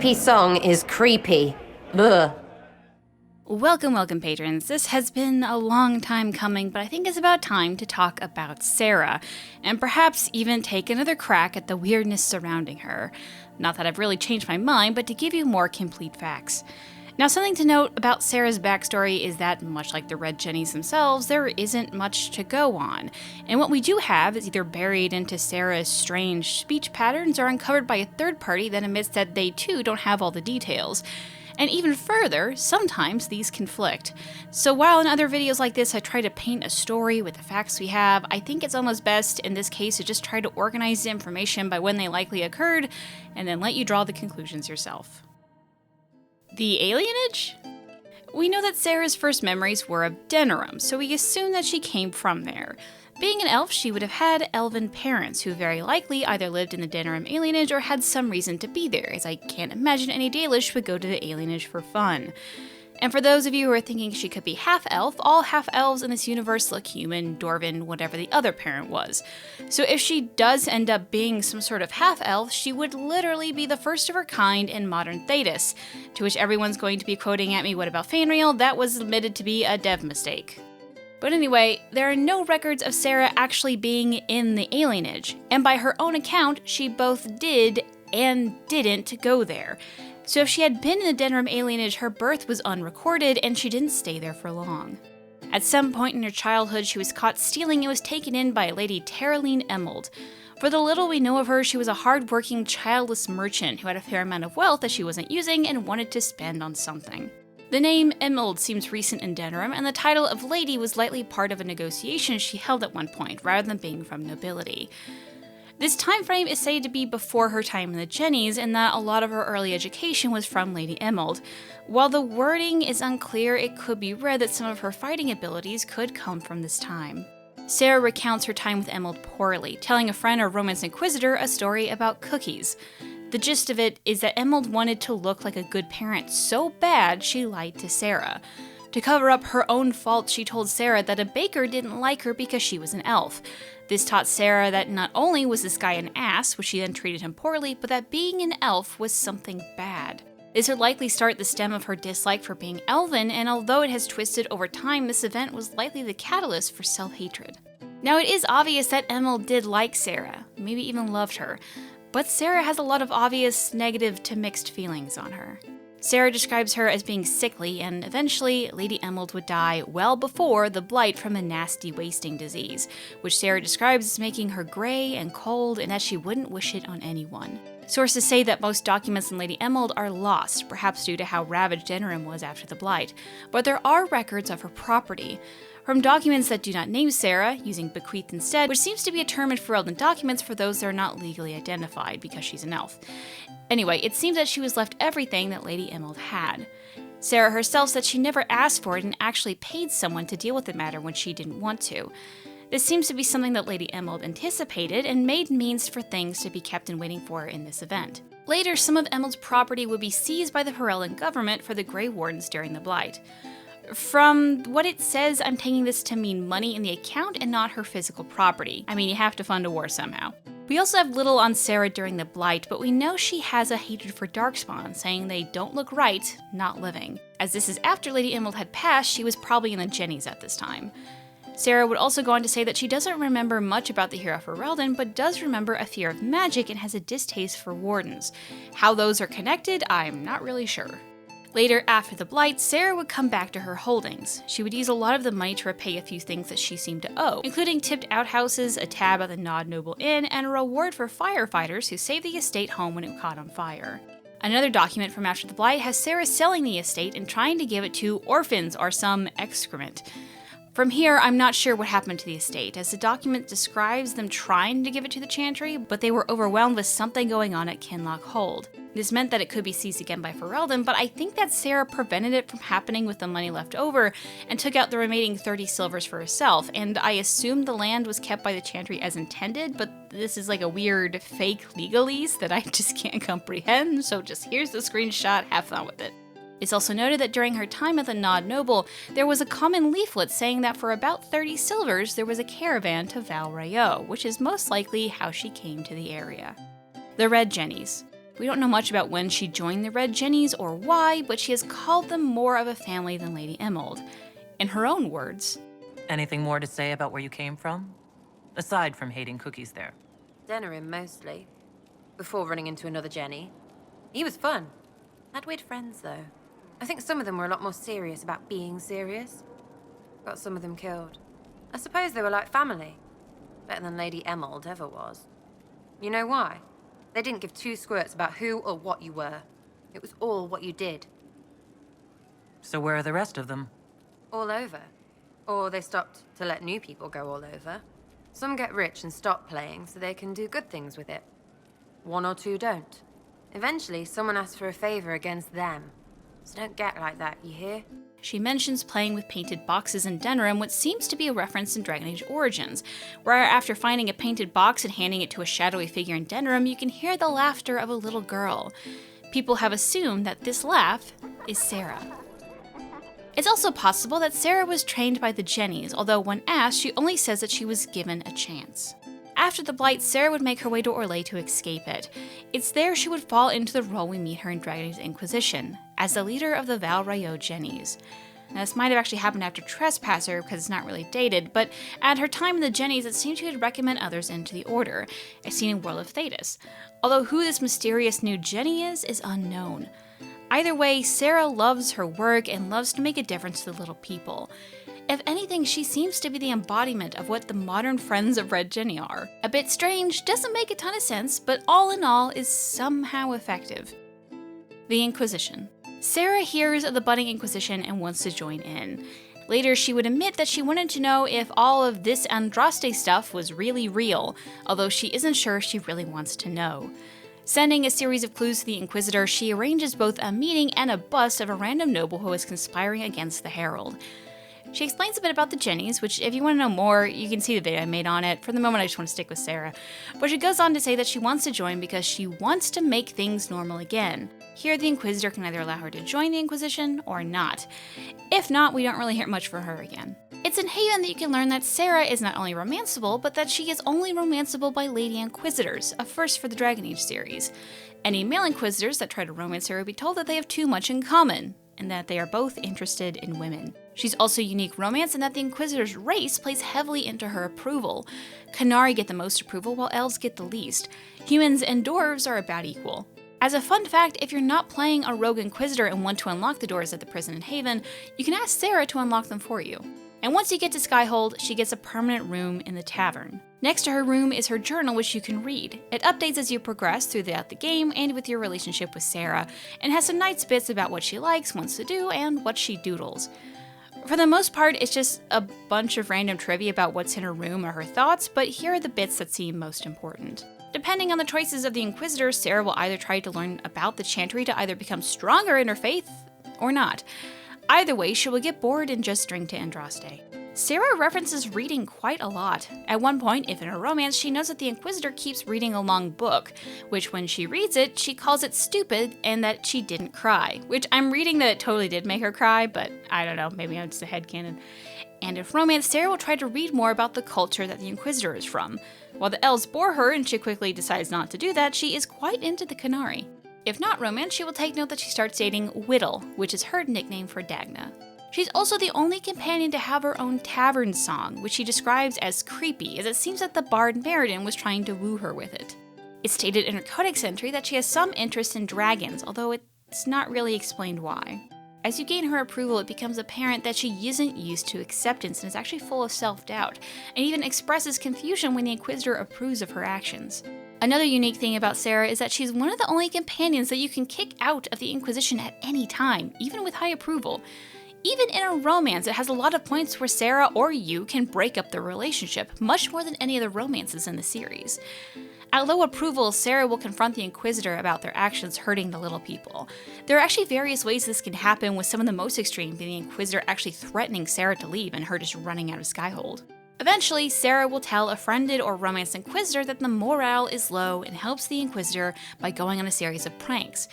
creepy song is creepy. Ugh. Welcome, patrons. This has been a long time coming, but I think it's about time to talk about Sera, and perhaps even take another crack at the weirdness surrounding her. Not that I've really changed my mind, but to give you more complete facts. Now, something to note about Sera's backstory is that, much like the Red Jennies themselves, there isn't much to go on. And what we do have is either buried into Sera's strange speech patterns or uncovered by a third party that admits that they too don't have all the details. And even further, sometimes these conflict. So while in other videos like this I try to paint a story with the facts we have, I think it's almost best in this case to just try to organize the information by when they likely occurred, and then let you draw the conclusions yourself. The Alienage? We know that Sera's first memories were of Denerim, so we assume that she came from there. Being an elf, she would have had elven parents who very likely either lived in the Denerim Alienage or had some reason to be there, as I can't imagine any Dalish would go to the Alienage for fun. And for those of you who are thinking she could be half-elf, all half-elves in this universe look human, dwarven, whatever the other parent was. So if she does end up being some sort of half-elf, she would literally be the first of her kind in modern Thedas, to which everyone's going to be quoting at me, what about Fanriel? That was admitted to be a dev mistake. But anyway, there are no records of Sera actually being in the Alienage, and by her own account, she both did and didn't go there. So if she had been in the Denerim Alienage, her birth was unrecorded, and she didn't stay there for long. At some point in her childhood, she was caught stealing and was taken in by a lady Teraline Emmold. For the little we know of her, she was a hard-working, childless merchant who had a fair amount of wealth that she wasn't using and wanted to spend on something. The name Emmold seems recent in Denerim, and the title of Lady was likely part of a negotiation she held at one point, rather than being from nobility. This time frame is said to be before her time in the Jennies, and that a lot of her early education was from Lady Emmold. While the wording is unclear, it could be read that some of her fighting abilities could come from this time. Sera recounts her time with Emmold poorly, telling a friend or Romance Inquisitor a story about cookies. The gist of it is that Emmold wanted to look like a good parent so bad she lied to Sera. To cover up her own fault, she told Sera that a baker didn't like her because she was an elf. This taught Sera that not only was this guy an ass, which she then treated him poorly, but that being an elf was something bad. This would likely start the stem of her dislike for being elven, and although it has twisted over time, this event was likely the catalyst for self-hatred. Now, it is obvious that Emmold did like Sera, maybe even loved her, but Sera has a lot of obvious negative to mixed feelings on her. Sera describes her as being sickly, and eventually, Lady Emmold would die well before the blight from a nasty wasting disease, which Sera describes as making her gray and cold and that she wouldn't wish it on anyone. Sources say that most documents on Lady Emmold are lost, perhaps due to how ravaged Denerim was after the blight, but there are records of her property. From documents that do not name Sera, using bequeath instead, which seems to be a term in Ferelden documents for those that are not legally identified because she's an elf. Anyway, it seems that she was left everything that Lady Emmold had. Sera herself said she never asked for it and actually paid someone to deal with the matter when she didn't want to. This seems to be something that Lady Emmold anticipated and made means for things to be kept and waiting for in this event. Later, some of Emmold's property would be seized by the Ferelden government for the Grey Wardens during the Blight. From what it says, I'm taking this to mean money in the account and not her physical property. I mean, you have to fund a war somehow. We also have little on Sera during the Blight, but we know she has a hatred for Darkspawn, saying they don't look right, not living. As this is after Lady Emmold had passed, she was probably in the Jennies at this time. Sera would also go on to say that she doesn't remember much about the hero Ferelden, but does remember a fear of magic and has a distaste for wardens. How those are connected, I'm not really sure. Later, after the Blight, Sera would come back to her holdings. She would use a lot of the money to repay a few things that she seemed to owe, including tipped outhouses, a tab at the Nod Noble Inn, and a reward for firefighters who saved the estate home when it caught on fire. Another document from after the Blight has Sera selling the estate and trying to give it to orphans or some excrement. From here, I'm not sure what happened to the estate, as the document describes them trying to give it to the Chantry, but they were overwhelmed with something going on at Kinloch Hold. This meant that it could be seized again by Ferelden, but I think that Sera prevented it from happening with the money left over and took out the remaining 30 silvers for herself, and I assume the land was kept by the Chantry as intended, but this is like a weird fake legalese that I just can't comprehend, so just here's the screenshot, have fun with it. It's also noted that during her time at the Nod Noble, there was a common leaflet saying that for about 30 silvers there was a caravan to Val Rayo, which is most likely how she came to the area. The Red Jennies. We don't know much about when she joined the Red Jennies or why, but she has called them more of a family than Lady Emmold. In her own words, Anything more to say about where you came from? Aside from hating cookies there. Denerim, mostly. Before running into another Jenny. He was fun. Had weird friends, though. I think some of them were a lot more serious about being serious. Got some of them killed. I suppose they were like family. Better than Lady Emmold ever was. You know why? They didn't give two squirts about who or what you were. It was all what you did. So where are the rest of them? All over. Or they stopped to let new people go all over. Some get rich and stop playing so they can do good things with it. One or two don't. Eventually, someone asks for a favor against them. So don't get like that, you hear? she mentions playing with painted boxes in Denerim, which seems to be a reference in Dragon Age Origins, where after finding a painted box and handing it to a shadowy figure in Denerim, you can hear the laughter of a little girl. People have assumed that this laugh is Sera. It's also possible that Sera was trained by the Jennies, although when asked, she only says that she was given a chance. After the Blight, Sera would make her way to Orlais to escape it. It's there she would fall into the role we meet her in Dragon Age Inquisition, as the leader of the Val Rayo Jennies. Now, this might have actually happened after Trespasser, because it's not really dated, but at her time in the Jennies, it seemed she would recommend others into the Order, as seen in World of Thetis. Although who this mysterious new Jenny is unknown. Either way, Sera loves her work and loves to make a difference to the little people. If anything, she seems to be the embodiment of what the modern friends of Red Jenny are. A bit strange, doesn't make a ton of sense, but all in all is somehow effective. The Inquisition. Sera hears of the budding Inquisition and wants to join in. Later, she would admit that she wanted to know if all of this Andraste stuff was really real, although she isn't sure she really wants to know. Sending a series of clues to the Inquisitor, she arranges both a meeting and a bust of a random noble who is conspiring against the Herald. She explains a bit about the Jennies, which if you want to know more, you can see the video I made on it. For the moment, I just want to stick with Sera. But she goes on to say that she wants to join because she wants to make things normal again. Here, the Inquisitor can either allow her to join the Inquisition or not. If not, we don't really hear much from her again. It's in Haven that you can learn that Sera is not only romanceable, but that she is only romanceable by Lady Inquisitors, a first for the Dragon Age series. Any male Inquisitors that try to romance her will be told that they have too much in common, and that they are both interested in women. She's also unique romance in that the Inquisitor's race plays heavily into her approval. Qunari get the most approval, while elves get the least. Humans and dwarves are about equal. As a fun fact, if you're not playing a rogue Inquisitor and want to unlock the doors at the prison in Haven, you can ask Sera to unlock them for you. And once you get to Skyhold, she gets a permanent room in the tavern. Next to her room is her journal, which you can read. It updates as you progress throughout the game and with your relationship with Sera, and has some nice bits about what she likes, wants to do, and what she doodles. For the most part, it's just a bunch of random trivia about what's in her room or her thoughts, but here are the bits that seem most important. Depending on the choices of the Inquisitor, Sera will either try to learn about the Chantry to either become stronger in her faith, or not. Either way, she will get bored and just drink to Andraste. Sera references reading quite a lot. At one point, if in a romance, she knows that the Inquisitor keeps reading a long book, which when she reads it, she calls it stupid and that she didn't cry, which I'm reading that it totally did make her cry, but I don't know, maybe I'm just a headcanon. And if romance, Sera will try to read more about the culture that the Inquisitor is from. While the elves bore her and she quickly decides not to do that, she is quite into the Qunari. If not romance, she will take note that she starts dating Whittle, which is her nickname for Dagna. She's also the only companion to have her own tavern song, which she describes as creepy, as it seems that the bard Meriden was trying to woo her with it. It's stated in her codex entry that she has some interest in dragons, although it's not really explained why. As you gain her approval, it becomes apparent that she isn't used to acceptance and is actually full of self-doubt, and even expresses confusion when the Inquisitor approves of her actions. Another unique thing about Sera is that she's one of the only companions that you can kick out of the Inquisition at any time, even with high approval. Even in a romance, it has a lot of points where Sera or you can break up the relationship, much more than any of the romances in the series. At low approval, Sera will confront the Inquisitor about their actions hurting the little people. There are actually various ways this can happen, with some of the most extreme being the Inquisitor actually threatening Sera to leave and her just running out of Skyhold. Eventually, Sera will tell a friended or romanced Inquisitor that the morale is low and helps the Inquisitor by going on a series of pranks.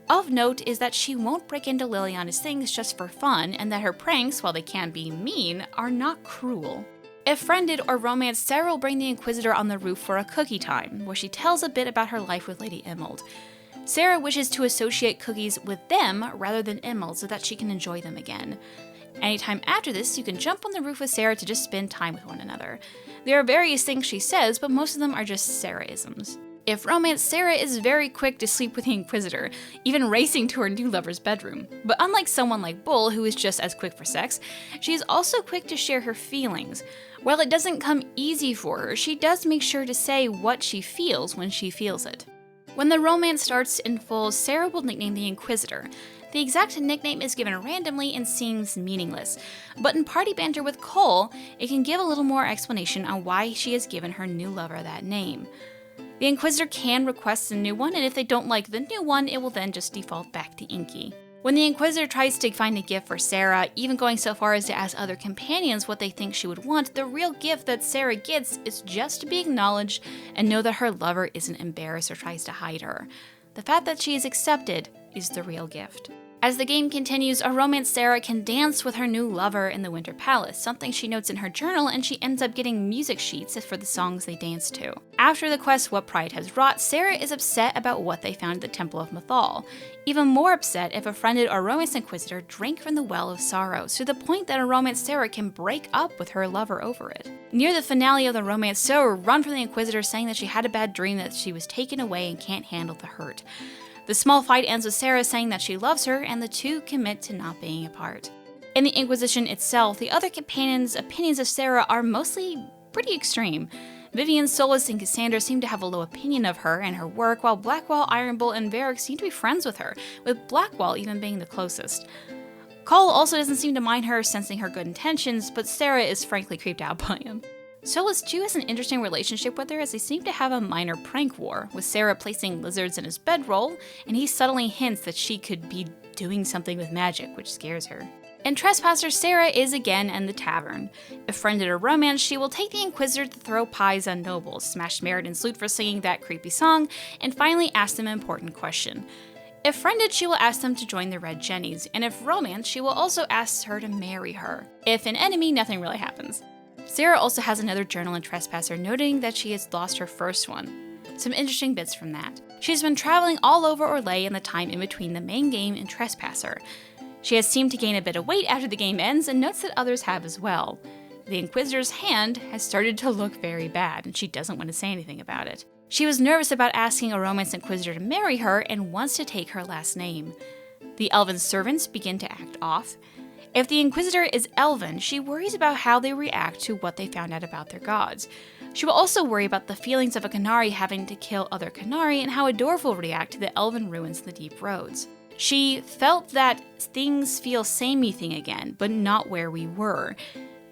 Of note is that she won't break into Liliana's things just for fun, and that her pranks, while they can be mean, are not cruel. If friended or romanced, Sera will bring the Inquisitor on the roof for a cookie time, where she tells a bit about her life with Lady Emmold. Sera wishes to associate cookies with them rather than Emmold so that she can enjoy them again. Anytime after this, you can jump on the roof with Sera to just spend time with one another. There are various things she says, but most of them are just Sera-isms. If romance, Sera is very quick to sleep with the Inquisitor, even racing to her new lover's bedroom. But unlike someone like Bull, who is just as quick for sex, she is also quick to share her feelings. While it doesn't come easy for her, she does make sure to say what she feels when she feels it. When the romance starts in full, Sera will nickname the Inquisitor. The exact nickname is given randomly and seems meaningless, but in party banter with Cole, it can give a little more explanation on why she has given her new lover that name. The Inquisitor can request a new one, and if they don't like the new one, it will then just default back to Inky. When the Inquisitor tries to find a gift for Sera, even going so far as to ask other companions what they think she would want, the real gift that Sera gets is just to be acknowledged and know that her lover isn't embarrassed or tries to hide her. The fact that she is accepted is the real gift. As the game continues, a romance Sera can dance with her new lover in the Winter Palace, something she notes in her journal, and she ends up getting music sheets for the songs they dance to. After the quest What Pride Has Wrought, Sera is upset about what they found at the Temple of Mythal. Even more upset if a friended or romance Inquisitor drank from the Well of Sorrows, to the point that a romance Sera can break up with her lover over it. Near the finale of the romance, Sera run from the Inquisitor saying that she had a bad dream that she was taken away and can't handle the hurt. The small fight ends with Sera saying that she loves her, and the two commit to not being apart. In the Inquisition itself, the other companions' opinions of Sera are mostly pretty extreme. Vivian, Solas, and Cassandra seem to have a low opinion of her and her work, while Blackwall, Ironbolt, and Varric seem to be friends with her, with Blackwall even being the closest. Cole also doesn't seem to mind her, sensing her good intentions, but Sera is frankly creeped out by him. Solas too has an interesting relationship with her, as they seem to have a minor prank war, with Sera placing lizards in his bedroll, and he subtly hints that she could be doing something with magic, which scares her. In Trespasser, Sera is again in the tavern. If friended or romance, she will take the Inquisitor to throw pies on nobles, smash Meriden Salute for singing that creepy song, and finally ask them an important question. If friended, she will ask them to join the Red Jennies, and if romance, she will also ask her to marry her. If an enemy, nothing really happens. Sera also has another journal in Trespasser, noting that she has lost her first one. Some interesting bits from that. She's been traveling all over Orlais in the time in between the main game and Trespasser. She has seemed to gain a bit of weight after the game ends, and notes that others have as well. The Inquisitor's hand has started to look very bad, and she doesn't want to say anything about it. She was nervous about asking a romance Inquisitor to marry her, and wants to take her last name. The Elven servants begin to act off. If the Inquisitor is Elven, she worries about how they react to what they found out about their gods. She will also worry about the feelings of a Qunari having to kill other Qunari, and how a dwarf will react to the Elven ruins in the Deep Roads. She felt that things feel samey thing again, but not where we were.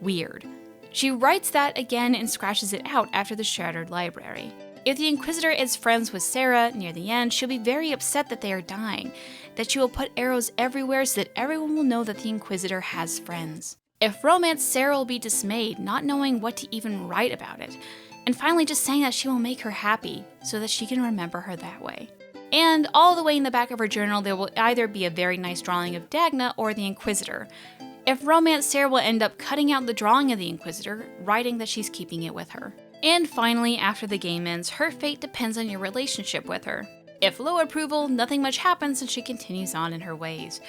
Weird. She writes that again and scratches it out after the Shattered Library. If the Inquisitor is friends with Sera near the end, she'll be very upset that they are dying, that she will put arrows everywhere so that everyone will know that the Inquisitor has friends. If romance, Sera will be dismayed, not knowing what to even write about it, and finally just saying that she will make her happy, so that she can remember her that way. And all the way in the back of her journal, there will either be a very nice drawing of Dagna or the Inquisitor. If romance, Sera will end up cutting out the drawing of the Inquisitor, writing that she's keeping it with her. And finally, after the game ends, her fate depends on your relationship with her. If low approval, nothing much happens and she continues on in her ways.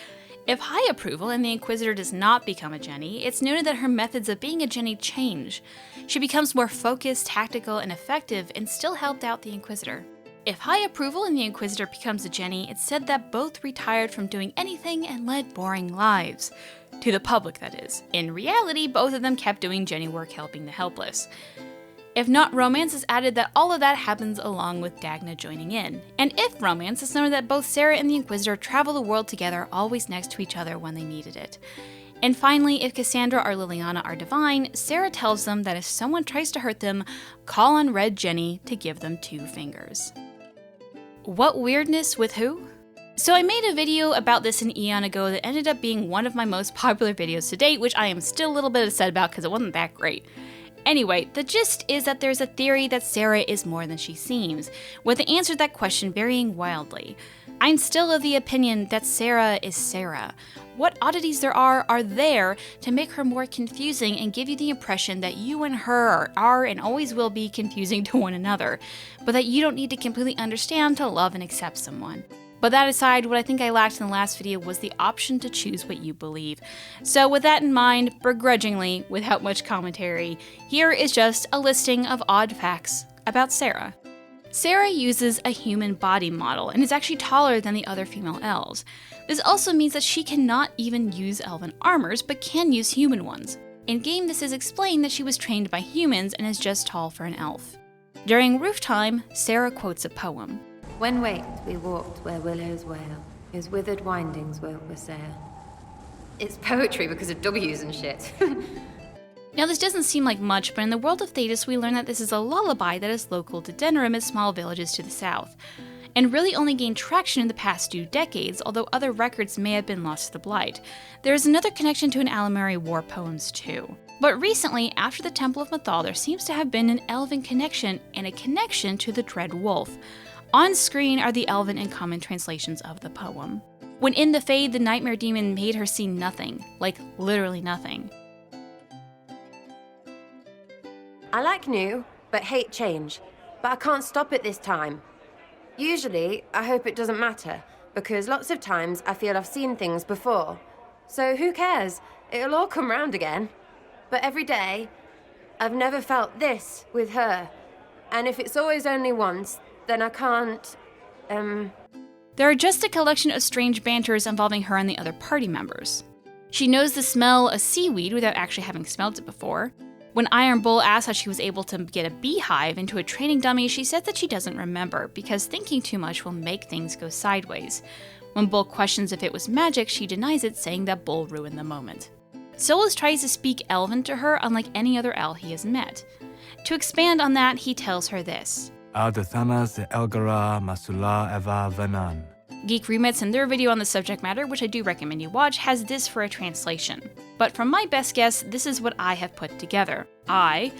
If high approval and the Inquisitor does not become a Jenny, it's noted that her methods of being a Jenny change. She becomes more focused, tactical, and effective, and still helped out the Inquisitor. If high approval and the Inquisitor becomes a Jenny, it's said that both retired from doing anything and led boring lives. To the public, that is. In reality, both of them kept doing Jenny work helping the helpless. If not romance, is added that all of that happens along with Dagna joining in. And if romance, it's noted that both Sera and the Inquisitor travel the world together, always next to each other when they needed it. And finally, if Cassandra or Liliana are divine, Sera tells them that if someone tries to hurt them, call on Red Jenny to give them 2 fingers. What weirdness with who? So I made a video about this an eon ago that ended up being one of my most popular videos to date, which I am still a little bit upset about because it wasn't that great. Anyway, the gist is that there's a theory that Sera is more than she seems, with the answer to that question varying wildly. I'm still of the opinion that Sera is Sera. What oddities there are there to make her more confusing and give you the impression that you and her are and always will be confusing to one another, but that you don't need to completely understand to love and accept someone. But that aside, what I think I lacked in the last video was the option to choose what you believe. So with that in mind, begrudgingly, without much commentary, here is just a listing of odd facts about Sera. Sera uses a human body model and is actually taller than the other female elves. This also means that she cannot even use elven armors, but can use human ones. In-game, this is explained that she was trained by humans and is just tall for an elf. During roof time, Sera quotes a poem. When waked, we walked where willows wail, whose withered windings woke the sail. It's poetry because of W's and shit. Now this doesn't seem like much, but in the world of Thedas we learn that this is a lullaby that is local to Denerim and small villages to the south, and really only gained traction in the past 2 decades, although other records may have been lost to the Blight. There is another connection to an Alamari war poems too. But recently, after the Temple of Mythal, there seems to have been an elven connection and a connection to the Dread Wolf. On screen are the elven and common translations of the poem. When in the Fade, the Nightmare Demon made her see nothing, like literally nothing. I like new, but hate change. But I can't stop it this time. Usually, I hope it doesn't matter, because lots of times I feel I've seen things before. So who cares? It'll all come round again. But every day, I've never felt this with her. And if it's always only once, then I can't, There are just a collection of strange banters involving her and the other party members. She knows the smell of seaweed without actually having smelled it before. When Iron Bull asks how she was able to get a beehive into a training dummy, she says that she doesn't remember, because thinking too much will make things go sideways. When Bull questions if it was magic, she denies it, saying that Bull ruined the moment. Solus tries to speak Elven to her, unlike any other El he has met. To expand on that, he tells her this. Adathanas Elgara Masula Eva Vanan. Geek Remits in their video on the subject matter, which I do recommend you watch, has this for a translation. But from my best guess, this is what I have put together. And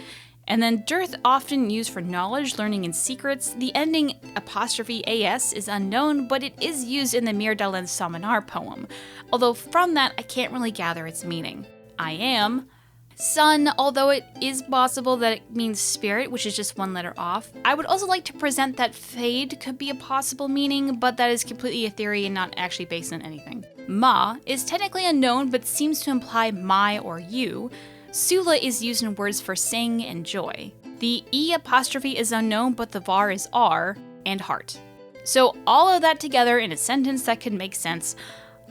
then dearth often used for knowledge, learning, and secrets. The ending '-as is unknown, but it is used in the Mir Dalin Samanar poem, although from that I can't really gather its meaning. I am sun, although it is possible that it means spirit, which is just 1 letter off. I would also like to present that fade could be a possible meaning, but that is completely a theory and not actually based on anything. Ma is technically unknown, but seems to imply my or you. Sula is used in words for sing and joy. The E' is unknown, but the var is R, and heart. So all of that together in a sentence that could make sense.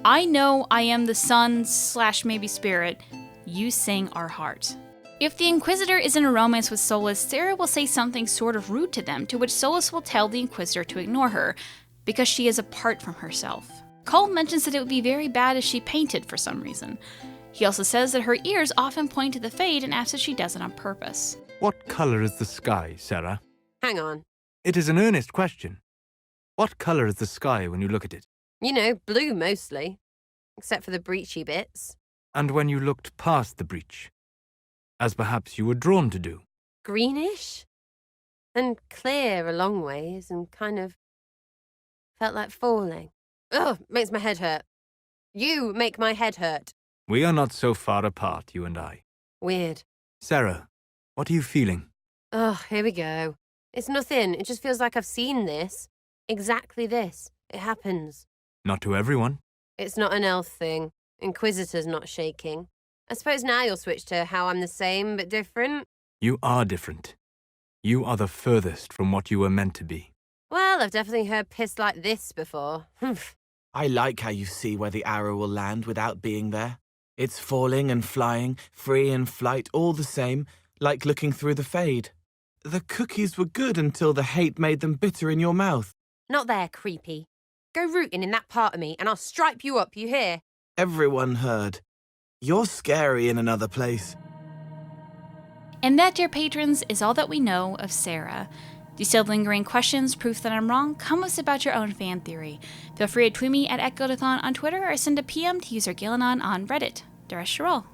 I know I am the sun / maybe spirit. You sing our heart. If the Inquisitor is in a romance with Solus, Sera will say something sort of rude to them, to which Solus will tell the Inquisitor to ignore her, because she is apart from herself. Cole mentions that it would be very bad if she painted for some reason. He also says that her ears often point to the Fade and asks if she does it on purpose. What color is the sky, Sera? hang on. It is an earnest question. What color is the sky when you look at it? You know, blue mostly. Except for the breachy bits. And when you looked past the breach? As perhaps you were drawn to do. Greenish? And clear a long ways and kind of felt like falling. Ugh, makes my head hurt. You make my head hurt. We are not so far apart, you and I. Weird. Sera, what are you feeling? Ugh, here we go. It's nothing. It just feels like I've seen this. Exactly this. It happens. Not to everyone. It's not an elf thing. Inquisitor's not shaking. I suppose now you'll switch to how I'm the same but different. You are different. You are the furthest from what you were meant to be. Well, I've definitely heard piss like this before. I like how you see where the arrow will land without being there. It's falling and flying, free and flight, all the same, like looking through the Fade. The cookies were good until the hate made them bitter in your mouth. Not there, creepy. Go rooting in that part of me and I'll stripe you up, you hear? Everyone heard. You're scary in another place. And that, dear patrons, is all that we know of Sera. Do you still have lingering questions, proof that I'm wrong? Comment us about your own fan theory. Feel free to tweet me at @Godathon on Twitter or send a PM to user Gillanon on Reddit. Dara Sherrill.